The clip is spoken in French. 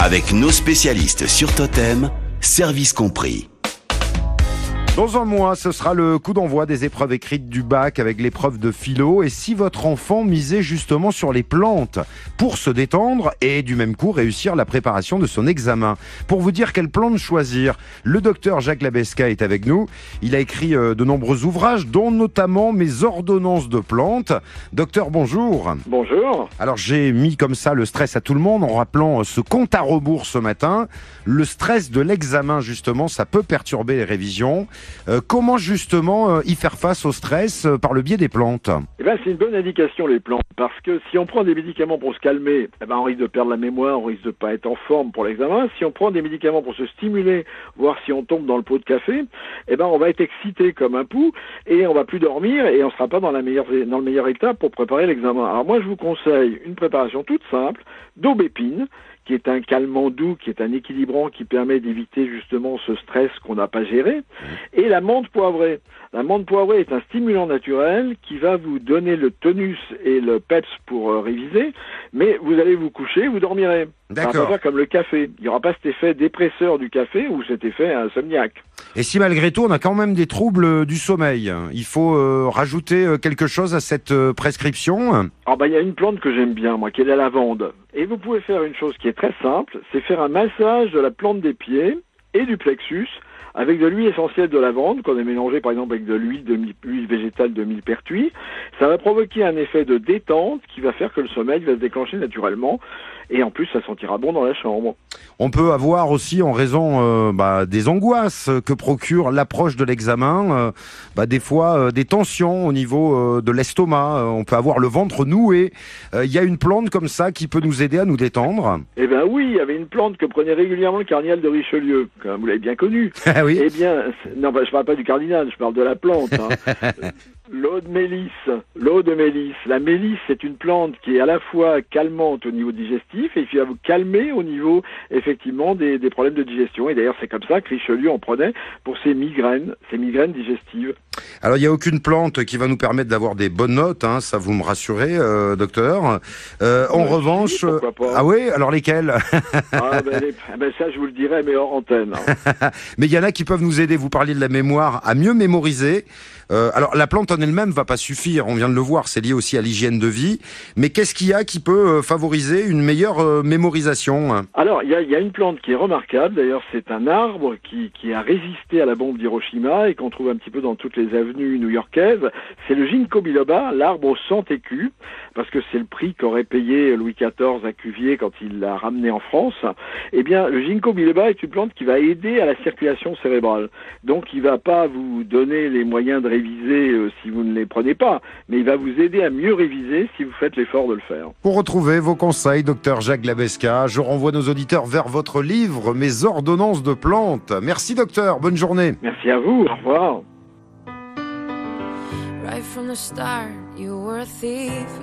Avec nos spécialistes sur Totem, service compris. Dans un mois, ce sera le coup d'envoi des épreuves écrites du bac avec l'épreuve de philo. Et si votre enfant misait justement sur les plantes pour se détendre et du même coup réussir la préparation de son examen. Pour vous dire quelle plante choisir, le docteur Jacques Labesca est avec nous. Il a écrit de nombreux ouvrages, dont notamment Mes ordonnances de plantes. Docteur, bonjour. Bonjour. Alors j'ai mis comme ça le stress à tout le monde en rappelant ce compte à rebours ce matin. Le stress de l'examen justement, ça peut perturber les révisions. Comment justement y faire face au stress par le biais des plantes? Eh ben, c'est une bonne indication les plantes, parce que si on prend des médicaments pour se calmer, eh ben, on risque de perdre la mémoire, on risque de pas être en forme pour l'examen. Si on prend des médicaments pour se stimuler, voir si on tombe dans le pot de café, eh ben, on va être excité comme un pou et on va plus dormir et on sera pas dans le meilleur état pour préparer l'examen. Alors moi, je vous conseille une préparation toute simple d'aubépine, qui est un calmant doux, qui est un équilibrant qui permet d'éviter justement ce stress qu'on n'a pas géré, et la menthe poivrée. La menthe poivrée est un stimulant naturel qui va vous donner le tonus et le peps pour réviser, mais vous allez vous coucher, vous dormirez. D'accord. Ça va pas faire comme le café. Il n'y aura pas cet effet dépresseur du café ou cet effet insomniaque. Et si malgré tout on a quand même des troubles du sommeil, il faut rajouter quelque chose à cette prescription? Alors il y a une plante que j'aime bien, moi, qui est la lavande. Et vous pouvez faire une chose qui est très simple, c'est faire un massage de la plante des pieds et du plexus avec de l'huile essentielle de lavande, qu'on a mélangée par exemple avec de l'huile végétale de millepertuis. Ça va provoquer un effet de détente qui va faire que le sommeil va se déclencher naturellement. Et en plus, ça sentira bon dans la chambre. On peut avoir aussi, en raison des angoisses que procure l'approche de l'examen, des fois des tensions au niveau de l'estomac. On peut avoir le ventre noué. Il y a une plante comme ça qui peut nous aider à nous détendre. Eh bien oui, il y avait une plante que prenait régulièrement le cardinal de Richelieu. Vous l'avez bien connu. Ah oui. Eh bien, non, je parle pas du cardinal, je parle de la plante. L'eau de mélisse. La mélisse, c'est une plante qui est à la fois calmante au niveau digestif et qui va vous calmer au niveau, effectivement, des problèmes de digestion. Et d'ailleurs, c'est comme ça que Richelieu en prenait pour ses migraines digestives. Alors, il n'y a aucune plante qui va nous permettre d'avoir des bonnes notes, hein, ça vous me rassurez, docteur. En revanche... pourquoi pas. Ah oui, alors lesquelles? Ça, je vous le dirai, mais hors antenne. Mais il y en a qui peuvent nous aider, vous parliez de la mémoire, à mieux mémoriser. Alors, la plante en elle-même va pas suffire, on vient de le voir, c'est lié aussi à l'hygiène de vie. Mais qu'est-ce qu'il y a qui peut favoriser une meilleure mémorisation? Alors, il y a une plante qui est remarquable. D'ailleurs, c'est un arbre qui a résisté à la bombe d'Hiroshima et qu'on trouve un petit peu dans toutes les avenues new-yorkaises. C'est le ginkgo biloba, l'arbre aux 100 écus, parce que c'est le prix qu'aurait payé Louis XIV à Cuvier quand il l'a ramené en France. Eh bien, le ginkgo biloba est une plante qui va aider à la circulation cérébrale. Donc, il va pas vous donner les moyens de réviser si vous ne les prenez pas, mais il va vous aider à mieux réviser si vous faites l'effort de le faire. Pour retrouver vos conseils, docteur Jacques Labesca, je renvoie nos auditeurs vers votre livre « Mes ordonnances de plantes ». Merci docteur, bonne journée. Merci à vous, au revoir. Right from the start, you were a thief.